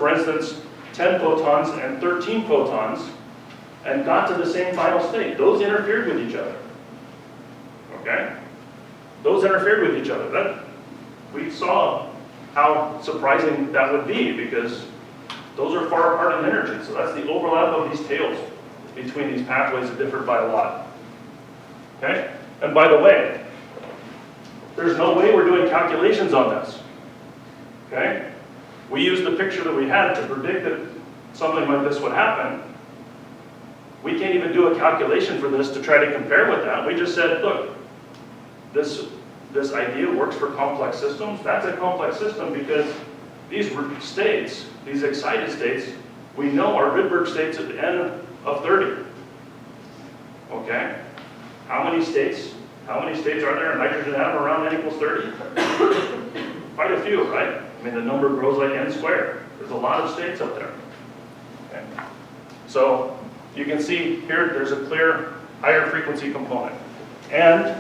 for instance, 10 photons and 13 photons and got to the same final state. Those interfered with each other. Okay? Those interfered with each other. We saw how surprising that would be because those are far apart in energy. So that's the overlap of these tails between these pathways that differed by a lot. Okay? And by the way, there's no way we're doing calculations on this. Okay? We used the picture that we had to predict that something like this would happen. We can't even do a calculation for this to try to compare with that. We just said, look, this idea works for complex systems. That's a complex system because these states, these excited states, we know are Rydberg states at the n of 30. Okay? How many states are there in hydrogen atom around n equals 30? Quite a few, right? I mean, the number grows like n squared. There's a lot of states up there. Okay? So you can see here, there's a clear higher frequency component. And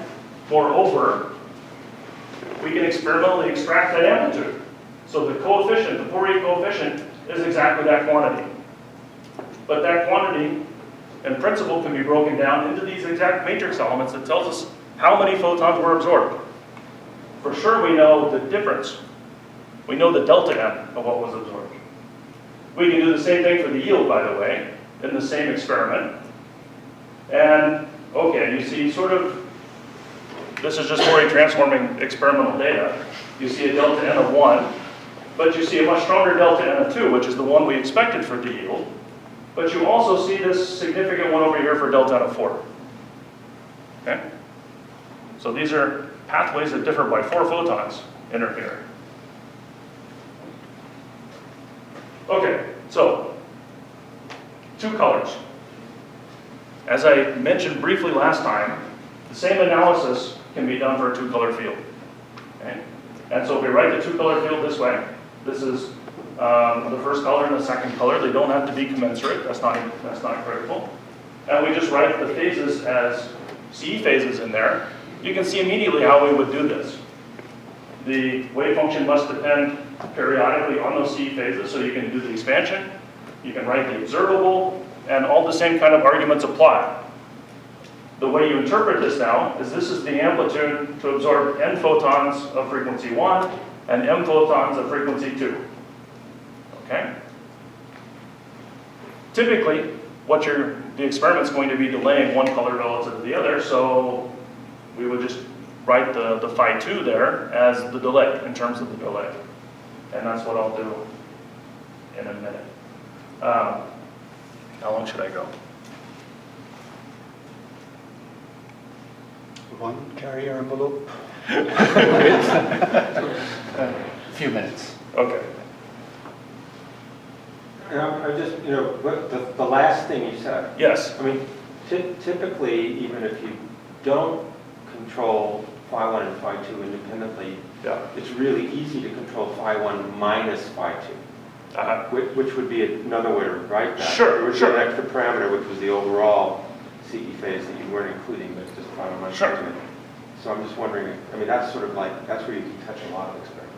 moreover, we can experimentally extract that amplitude. So the coefficient, the Fourier coefficient, is exactly that quantity. But that quantity, in principle, can be broken down into these exact matrix elements that tells us how many photons were absorbed. For sure, we know the difference. We know the delta M of what was absorbed. We can do the same thing for the yield, by the way, in the same experiment. And, okay, you see sort of, this is just Fourier transforming experimental data. You see a delta N of 1, but you see a much stronger delta N of 2, which is the one we expected for the yield. But you also see this significant one over here for delta N of 4. Okay? So these are pathways that differ by 4 photons interfering. Okay, so 2 colors. As I mentioned briefly last time, the same analysis can be done for a 2-color field. Okay? And so if we write the 2-color field this way, this is the first color and the second color. They don't have to be commensurate. That's not critical. And we just write the phases as C phases in there. You can see immediately how we would do this. The wave function must depend periodically on those C phases, so you can do the expansion, you can write the observable, and all the same kind of arguments apply. The way you interpret this now is this is the amplitude to absorb n photons of frequency 1 and m photons of frequency 2. Okay? Typically, the experiment's going to be delaying one color relative to the other, so we would just write the phi 2 there as the delay, in terms of the delay. And that's what I'll do in a minute. How long should I go? 1 carrier envelope. A few minutes. Okay. I just, what the last thing you said. Yes. I mean, typically, even if you don't control phi 1 and phi 2 independently, Yeah. it's really easy to control phi 1 minus phi 2, which would be another way to write that. Sure, There would sure. be an extra parameter, which was the overall CE phase that you weren't including, but just phi 1 minus phi 2. Sure. So I'm just wondering, I mean, that's sort of like, that's where you can touch a lot of experiments.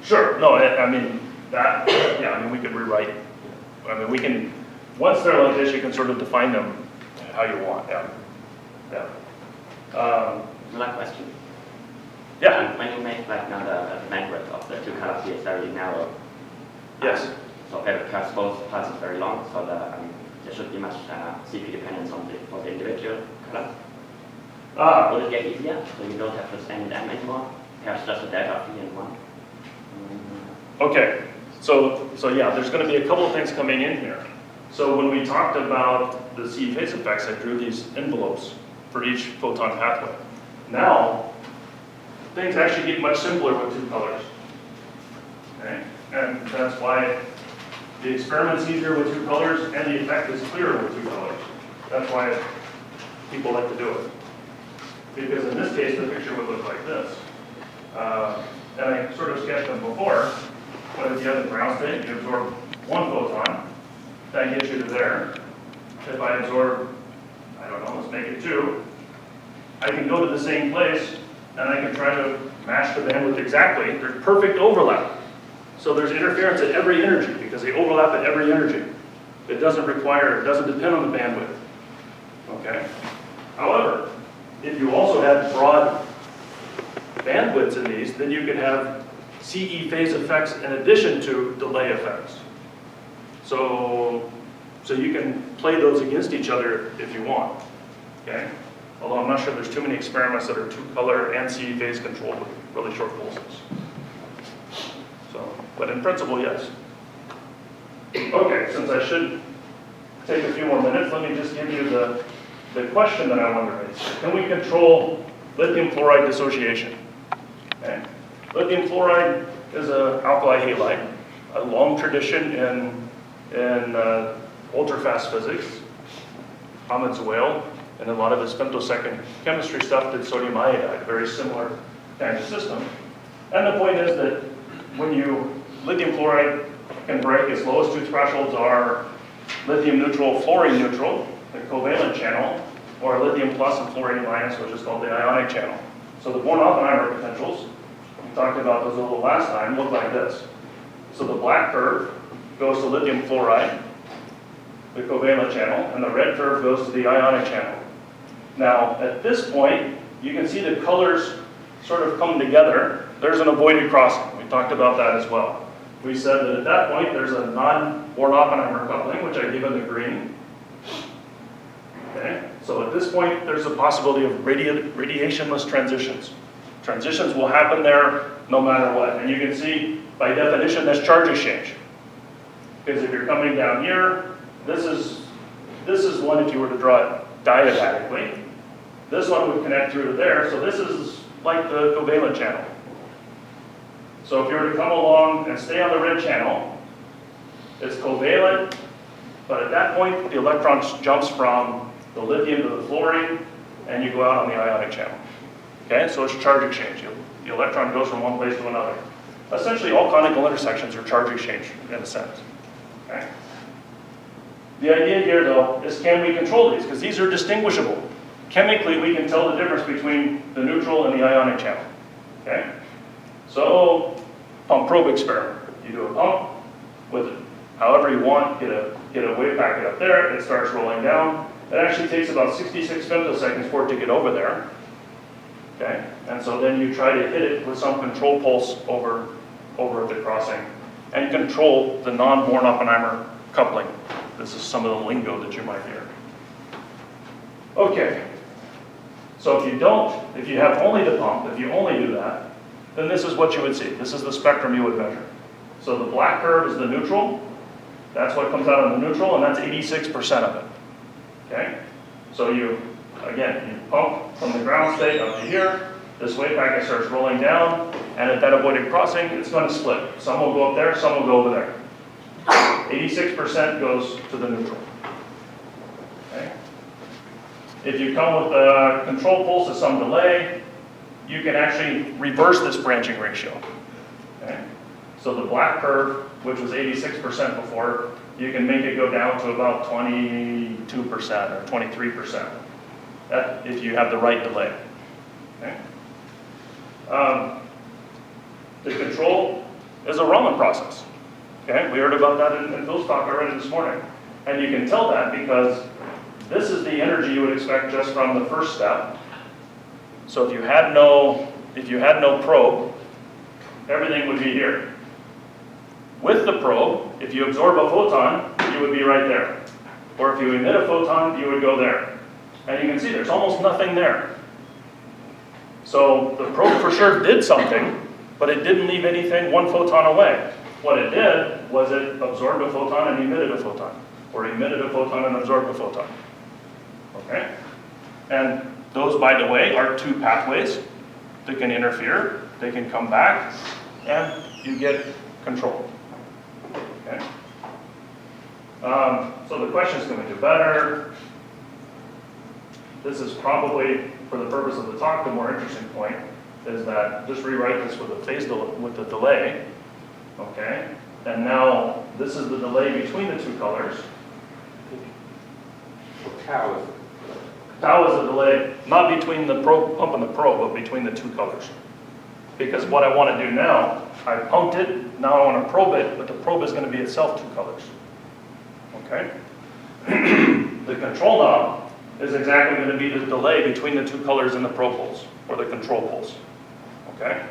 Sure. No, I mean, that, yeah, I mean, we could rewrite. I mean, we can, once they're like this, you can sort of define them how you want. Yeah. Yeah. Another question. Yeah. When you make like now the bandwidth of the 2 colors is very narrow. Yes. So because both parts is very long, so there should be much CP dependence on for the individual colors. Will it get easier? So you don't have to spend M anymore? Perhaps just a delta phi and 1. Okay. So yeah, there's going to be a couple of things coming in here. So when we talked about the C phase effects, I drew these envelopes for each photon pathway. Now, things actually get much simpler with 2 colors. Okay? And that's why the experiment's easier with 2 colors and the effect is clearer with 2 colors. That's why people like to do it. Because in this case, the picture would look like this. And I sort of sketched them before. But if you have the ground state, you absorb 1 photon. That gets you to there. If I absorb, I don't know, let's make it 2. I can go to the same place, and I can try to match the bandwidth exactly. There's perfect overlap. So there's interference at every energy because they overlap at every energy. It doesn't depend on the bandwidth. Okay? However, if you also had broad bandwidths in these, then you could have CE phase effects in addition to delay effects. So you can play those against each other if you want. Okay? Although I'm not sure there's too many experiments that are two-color and CE phase controlled with really short pulses. So, but in principle, yes. Okay, since I should take a few more minutes, let me just give you the question that I want to raise. Can we control lithium fluoride dissociation? Okay. Lithium fluoride is an alkali halide, a long tradition in ultra-fast physics. Ahmed's whale, and a lot of his femtosecond chemistry stuff did sodium iodide, a very similar kind of system. And the point is that when lithium fluoride can break, its lowest two thresholds are lithium neutral, fluorine neutral, the covalent channel, or lithium plus and fluorine minus, which is called the ionic channel. So the Born-Oppenheimer potentials, we talked about those a little last time, look like this. So the black curve goes to lithium fluoride, the covalent channel, and the red curve goes to the ionic channel. Now, at this point, you can see the colors sort of come together. There's an avoided crossing. We talked about that as well. We said that at that point, there's a non-Born-Oppenheimer coupling, which I give in the green. Okay? So at this point, there's a possibility of radiationless transitions. Transitions will happen there no matter what. And you can see, by definition, there's charge exchange. Because if you're coming down here, this is one if you were to draw it diabatically. This one would connect through to there, so this is like the covalent channel. So if you were to come along and stay on the red channel, it's covalent, but at that point, the electron jumps from the lithium to the fluorine, and you go out on the ionic channel. Okay, so it's charge exchange. The electron goes from one place to another. Essentially, all conical intersections are charge exchange in a sense. Okay. The idea here, though, is can we control these? Because these are distinguishable. Chemically, we can tell the difference between the neutral and the ionic channel. Okay? So, pump probe experiment. You do a pump with it however you want, get a wave packet up there, it starts rolling down. It actually takes about 66 femtoseconds for it to get over there. Okay? And so then you try to hit it with some control pulse over the crossing and control the non-Born-Oppenheimer coupling. This is some of the lingo that you might hear. Okay. So if you have only the pump, if you only do that, then this is what you would see. This is the spectrum you would measure. So the black curve is the neutral. That's what comes out of the neutral, and that's 86% of it. Okay? So you pump from the ground state up to here. This wave packet starts rolling down, and at that avoided crossing, it's going to split. Some will go up there, some will go over there. 86% goes to the neutral. Okay? If you come with a control pulse of some delay, you can actually reverse this branching ratio. Okay? So the black curve, which was 86% before, you can make it go down to about 22% or 23%. That if you have the right delay. Okay? The control is a Raman process. Okay, we heard about that in Phil's talk already this morning. And you can tell that because this is the energy you would expect just from the first step. So if you had no probe, everything would be here. With the probe, if you absorb a photon, you would be right there. Or if you emit a photon, you would go there. And you can see there's almost nothing there. So the probe for sure did something, but it didn't leave anything one photon away. What it did was it absorbed a photon and emitted a photon, or emitted a photon and absorbed a photon. Okay? And those, by the way, are two pathways that can interfere. They can come back, and you get control. Okay? So the question is, can we do better? This is probably, for the purpose of the talk, the more interesting point, is that just rewrite this with the delay. Okay, and now this is the delay between the two colors. Tau is Tau is the delay, not between the pump and the probe, but between the two colors. Because what I want to do now I pumped it, now I want to probe it, but the probe is going to be itself 2 colors. Okay? The control knob is exactly going to be the delay between the 2 colors in the probe holes, or the control holes. Okay?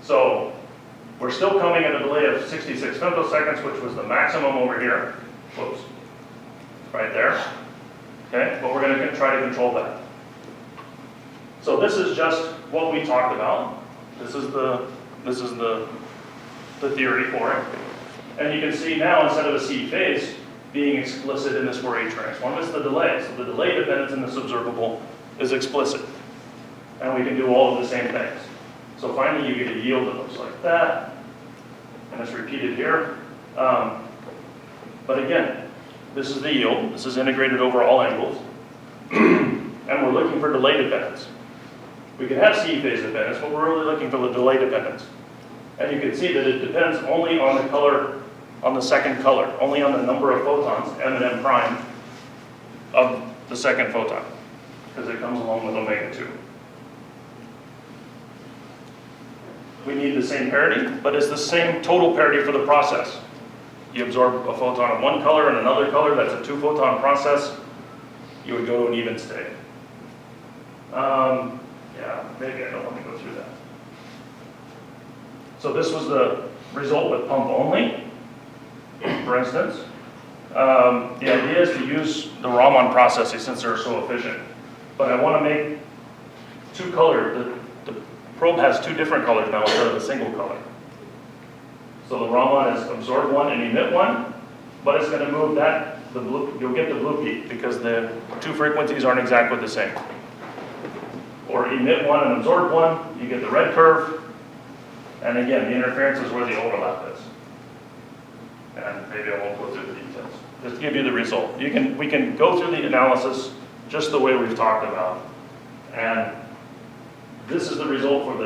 So, we're still coming at a delay of 66 femtoseconds, which was the maximum over here. Whoops. Right there. Okay? But we're going to try to control that. So this is just what we talked about. This is the theory for it. And you can see now, instead of a seed phase being explicit in this Fourier transform, it's the delay. So the delay dependence in this observable is explicit. And we can do all of the same things. So finally you get a yield that looks like that. And it's repeated here. But again, this is the yield. This is integrated over all angles. And we're looking for delay dependence. We can have seed phase dependence, but we're really looking for the delay dependence. And you can see that it depends only on the color, on the second color, only on the number of photons, m and m prime, of the second photon, because it comes along with omega 2. We need the same parity, but it's the same total parity for the process. You absorb a photon of one color and another color, that's a 2-photon process, you would go to an even state. Yeah, maybe I don't want to go through that. So this was the result with pump only, for instance. The idea is to use the Raman processes since they're so efficient. But I want to make 2 color. The probe has 2 different colors now instead of a single color. So the Raman is absorb 1 and emit 1, but it's going to move that, the blue, you'll get the blue peak because the 2 frequencies aren't exactly the same. Or emit 1 and absorb 1, you get the red curve. And again, the interference is where the overlap is. And maybe I won't go through the details. Just to give you the result. We can go through the analysis just the way we've talked about. And this is the result for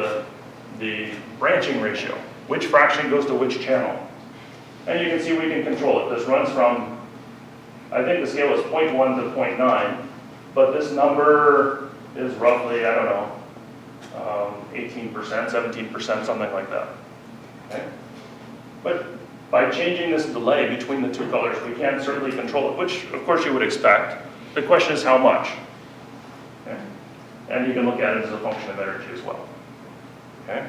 the branching ratio. Which fraction goes to which channel. And you can see we can control it. This runs from, I think the scale is 0.1 to 0.9, but this number is roughly, I don't know, 18%, 17%, something like that. Okay? But by changing this delay between the 2 colors, we can certainly control it, which of course you would expect. The question is how much. Okay? And you can look at it as a function of energy as well. Okay?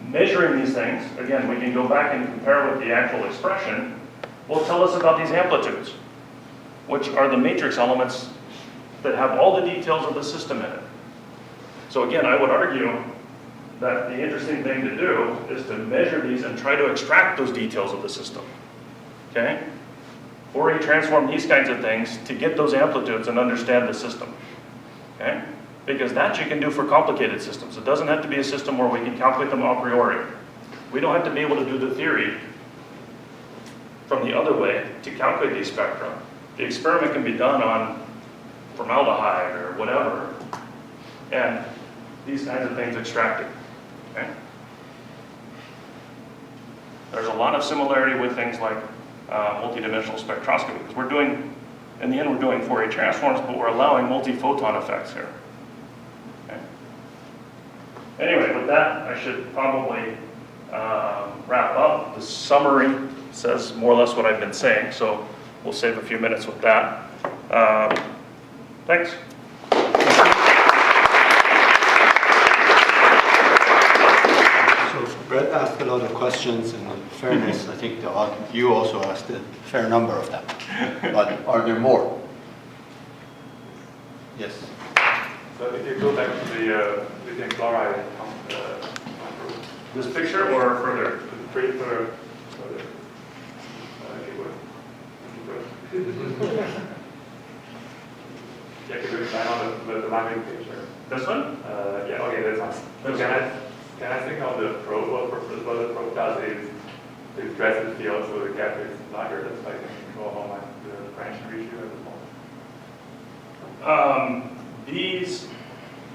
Measuring these things, again, we can go back and compare with the actual expression, will tell us about these amplitudes, which are the matrix elements that have all the details of the system in it. So again, I would argue that the interesting thing to do is to measure these and try to extract those details of the system. Okay? Fourier transform these kinds of things to get those amplitudes and understand the system. Okay? Because that you can do for complicated systems. It doesn't have to be a system where we can calculate them a priori. We don't have to be able to do the theory from the other way to calculate these spectra. The experiment can be done on formaldehyde or whatever, and these kinds of things extracted. Okay? There's a lot of similarity with things like multidimensional spectroscopy, because we're doing, in the end, we're doing Fourier transforms, but we're allowing multi-photon effects here. Okay? Anyway, with that, I should probably wrap up. The summary says more or less what I've been saying, so we'll save a few minutes with that. Thanks. So Brett asked a lot of questions, and in fairness, I think you also asked a fair number of them. But are there more? Yes. So if you go back to the lithium chloride This picture or further? further. Yeah, could you expand on the mapping picture? This one? Yeah, okay, that's nice. So can I think on the probe, what the probe does is it dresses the field so the gap is larger, that's why you can control how much the branching ratio at the moment. These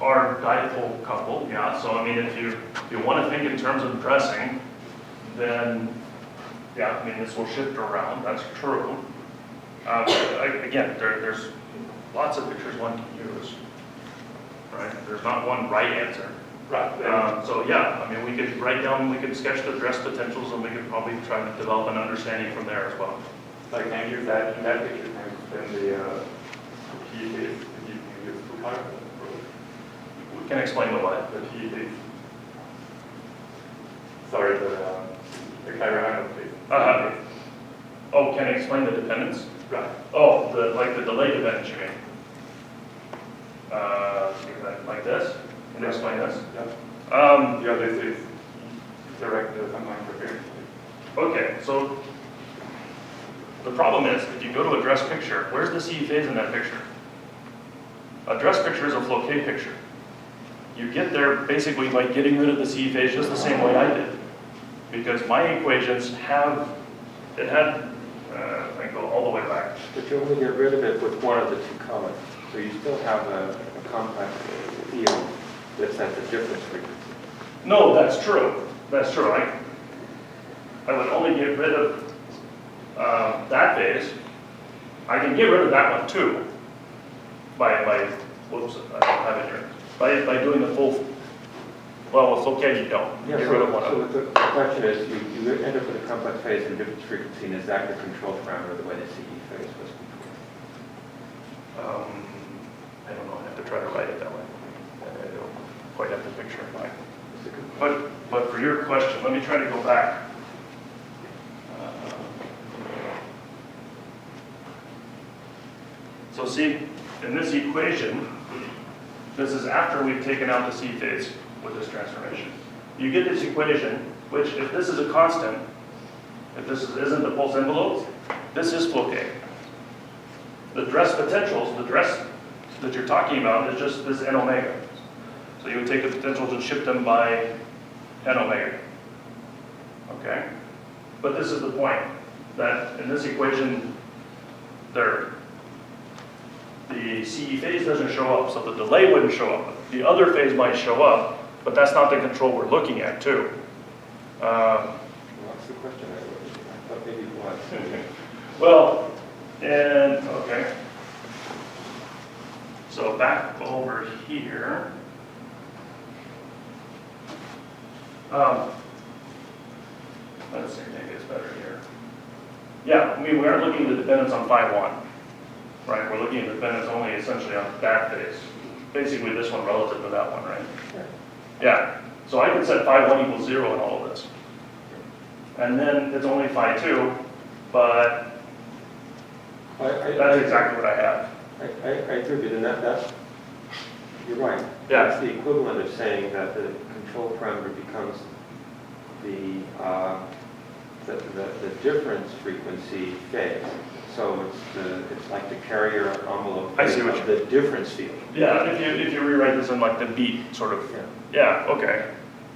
are dipole coupled, yeah. So I mean, if you want to think in terms of dressing, then yeah, I mean this will shift around. That's true. Again, there's lots of pictures one can use. right? There's not one right answer. Right. So yeah, I mean, we could write down, we could sketch the dress potentials, and we could probably try to develop an understanding from there as well. Like, can you use that in that picture, can you explain the P phase, if you can use two colors? We can explain the what? The P phase. Sorry, the chiral phase. Oh, can I explain the dependence? Right. Oh, like the delay dependence, you mean? Like this? Can you explain this? Yeah. Yeah, this is direct online interference. Okay, so the problem is, if you go to a dress picture, where's the CE phase in that picture? A dress picture is a Floquet picture. You get there basically by getting rid of the CE phase just the same way I did. Because my equations I go all the way back. But you only get rid of it with one of the two colors. So you still have a complex field that's at the difference frequency. No, that's true. That's true. I would only get rid of that phase. I can get rid of that one too by whoops, I don't have it here. By doing the full, well, with Floquet you don't. You get rid of one of them. So the question is, you end up with a complex phase and difference frequency, and is that your control parameter the way the CE phase was before? I don't know. I have to try to write it that way. I don't quite have the picture in mind. It's a good question. But for your question, let me try to go back. So see, in this equation, this is after we've taken out the C phase with this transformation. You get this equation, which if this is a constant, if this isn't the pulse envelopes, this is Floquet. The dress potentials, the dress that you're talking about is just this n omega. So you would take the potentials and shift them by n omega. Okay? But this is the point, that in this equation, the CE phase doesn't show up, so the delay wouldn't show up. The other phase might show up, but that's not the control we're looking at, too. What's the question? I thought maybe it was. Well, and, okay. So back over here. Let's see, maybe it's better here. Yeah, I mean, we aren't looking at the dependence on phi 1, right? We're looking at the dependence only essentially on that phase. Basically this one relative to that one, right? Yeah, so I can set phi 1 equals 0 in all of this. And then it's only phi 2, but that's exactly what I have. I agree with you, and that's, you're right. Yeah. That's the equivalent of saying that the control parameter becomes the difference frequency phase. So it's like the carrier envelope I see what of the difference field. Yeah, if you rewrite this in like the beat sort of. Yeah. Yeah, okay.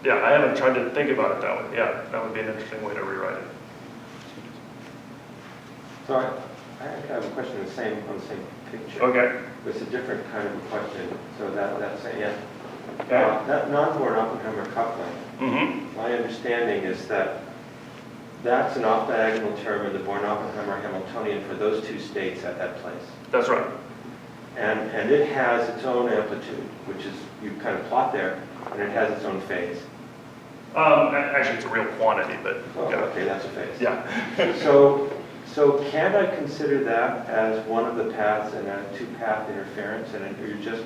Yeah, I haven't tried to think about it that way. Yeah, that would be an interesting way to rewrite it. So I actually have a question on the same picture. Okay. It's a different kind of a question. So that's yeah. Okay. That non-Born-Oppenheimer coupling. Mm-hmm. My understanding is that that's an off-diagonal term in the Born-Oppenheimer Hamiltonian for those two states at that place. That's right. And it has its own amplitude, which is, you kind of plot there, and it has its own phase. Actually, it's a real quantity, but Oh, yeah. okay, that's a phase. Yeah. So can I consider that as one of the paths in a two-path interference, and you're just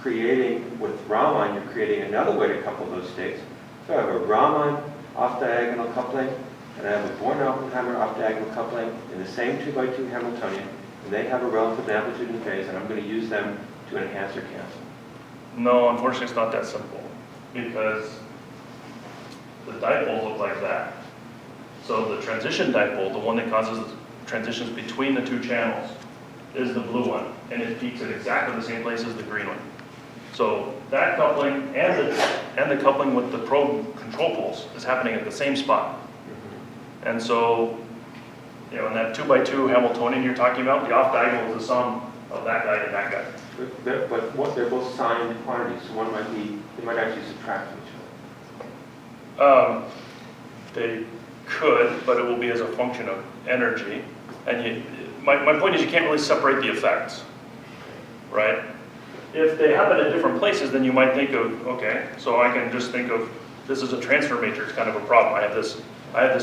creating, with Raman, you're creating another way to couple those states. So I have a Raman off-diagonal coupling, and I have a Born-Oppenheimer off-diagonal coupling in the same 2x2 Hamiltonian, and they have a relative amplitude and phase, and I'm going to use them to enhance or cancel. No, unfortunately, it's not that simple because the dipoles look like that. So the transition dipole, the one that causes the transitions between the two channels, is the blue one, and it peaks at exactly the same place as the green one. So that coupling and the coupling with the probe control poles is happening at the same spot. And so, you know, in that 2x2 Hamiltonian you're talking about, the off diagonal is the sum of that guy and that guy. But they're both signed quantities, so one might be, they might actually subtract from each They could, but it will be as a function of energy. And my point is you can't really separate the effects, right? if they happen at different places, then you might think of, okay, so I can just think of, this is a transfer matrix kind of a problem. I have this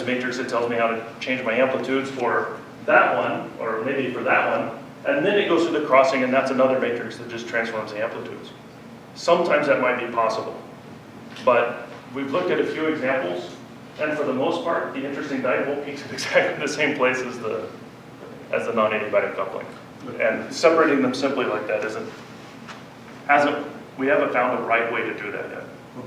matrix that tells me how to change my amplitudes for that one, or maybe for that one, and then it goes through the crossing, and that's another matrix that just transforms the amplitudes. Sometimes that might be possible, but we've looked at a few examples, and for the most part, the interesting dipole peaks at exactly the same place as the non-adiabatic coupling. And separating them simply like that we haven't found a right way to do that yet.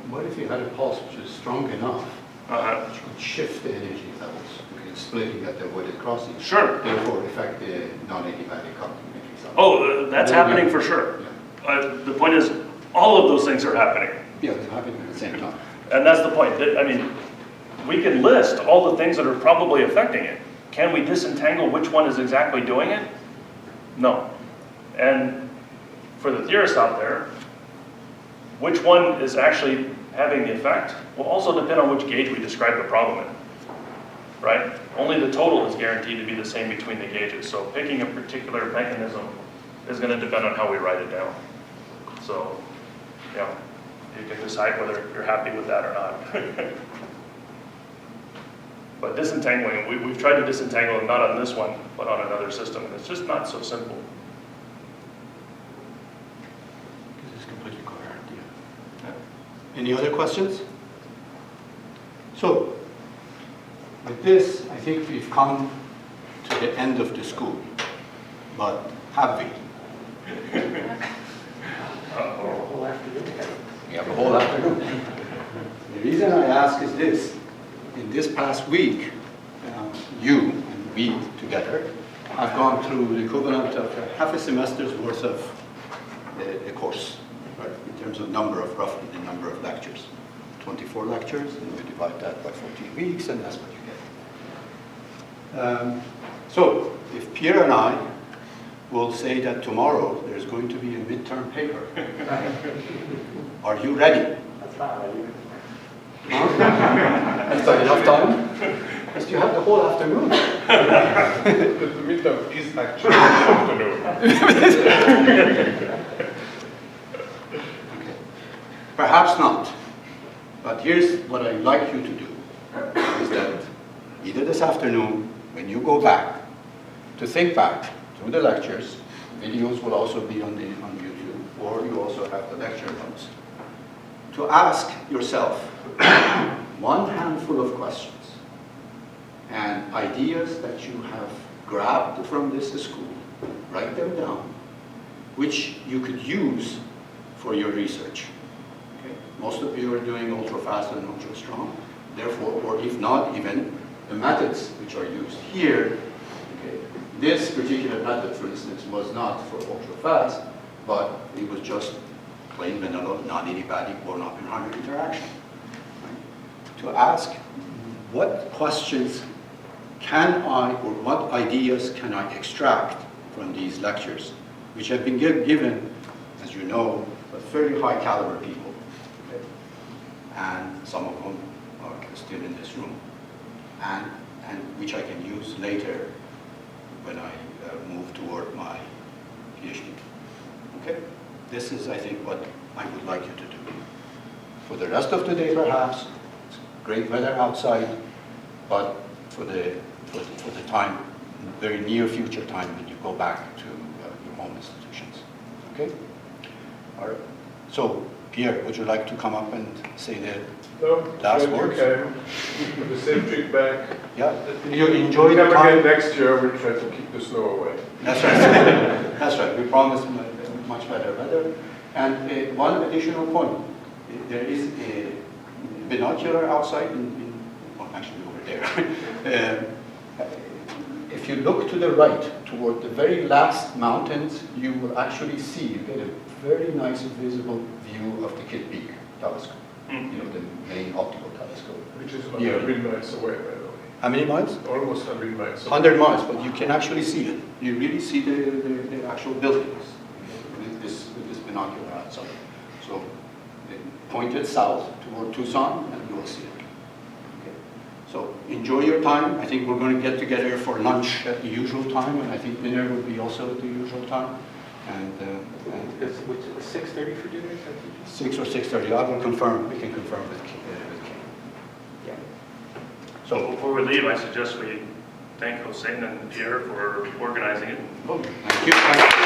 What if you had a pulse which is strong enough, Uh-huh. which could shift the energy levels, because splitting at the avoided crossing, Sure. therefore affect the non-adiabatic coupling matrix? Oh, that's happening for sure. The point is, all of those things are happening. Yeah, they're happening at the same time. And that's the point. I mean, we can list all the things that are probably affecting it. Can we disentangle which one is exactly doing it? No. And for the theorists out there, which one is actually having the effect will also depend on which gauge we describe the problem in, right? Only the total is guaranteed to be the same between the gauges. So picking a particular mechanism is going to depend on how we write it down. So, yeah, you can decide whether you're happy with that or not. But disentangling, we've tried to disentangle them, not on this one, but on another system. It's just not so simple. This is completely coherent, yeah. Any other questions? So, with this, I think we've come to the end of the school. But have we? We have a whole afternoon. The reason I ask is this. In this past week, you and we together have gone through the equivalent of half a semester's worth of the course, right? In terms of roughly the number of lectures. 24 lectures, and we divide that by 14 weeks, and that's what you get. So, if Pierre and I will say that tomorrow there's going to be a midterm paper, are you ready? That's not ready. Is that enough time? Because you have the whole afternoon. The midterm is actually this afternoon. Okay. Perhaps not. But here's what I'd like you to do, is that either this afternoon, when you go back, to think back through the lectures, videos will also be on YouTube, or you also have the lecture notes, to ask yourself one handful of questions and ideas that you have grabbed from this school, write them down, which you could use for your research. Okay? Most of you are doing ultra fast and ultra strong, therefore, or if not even the methods which are used here. Okay? This particular method, for instance, was not for ultra fast, but it was just plain vanilla, non-adiabatic Born-Oppenheimer interaction. Right? To ask, what questions can I, or what ideas can I extract from these lectures, which have been given, as you know, by very high caliber people, okay? And some of them are still in this room, and which I can use later when I move toward my PhD. Okay? This is, I think, what I would like you to do. For the rest of the day, perhaps, it's great weather outside, but for the time, very near future time, when you go back to your home institutions. Okay? All right. So, Pierre, would you like to come up and say the last words? Okay. With the same feedback. Yeah. You enjoy the Come time? again next year, we'll try to keep the snow away. That's right. That's right. We promise much better weather. And one additional point. There is a binocular outside, well, actually over there. If you look to the right, toward the very last mountains, you will actually see, you get a very nice visible view of the Kitt Peak telescope. You know, the main optical telescope. Which is about Yeah. 100 miles away, by the way. How many miles? Almost 100 miles away. 100 miles, but you can actually see it. You really see the actual buildings with this binocular outside. So point it south toward Tucson and you will see it. Okay. So enjoy your time. I think we're going to get together for lunch at the usual time, and I think dinner will be also at the usual time. and It's 6:30 for dinner, is that what you 6 or 6:30, I will confirm, we can confirm with King. Yeah. So before we leave, I suggest we thank Hossein and Pierre for organizing it. Thank you.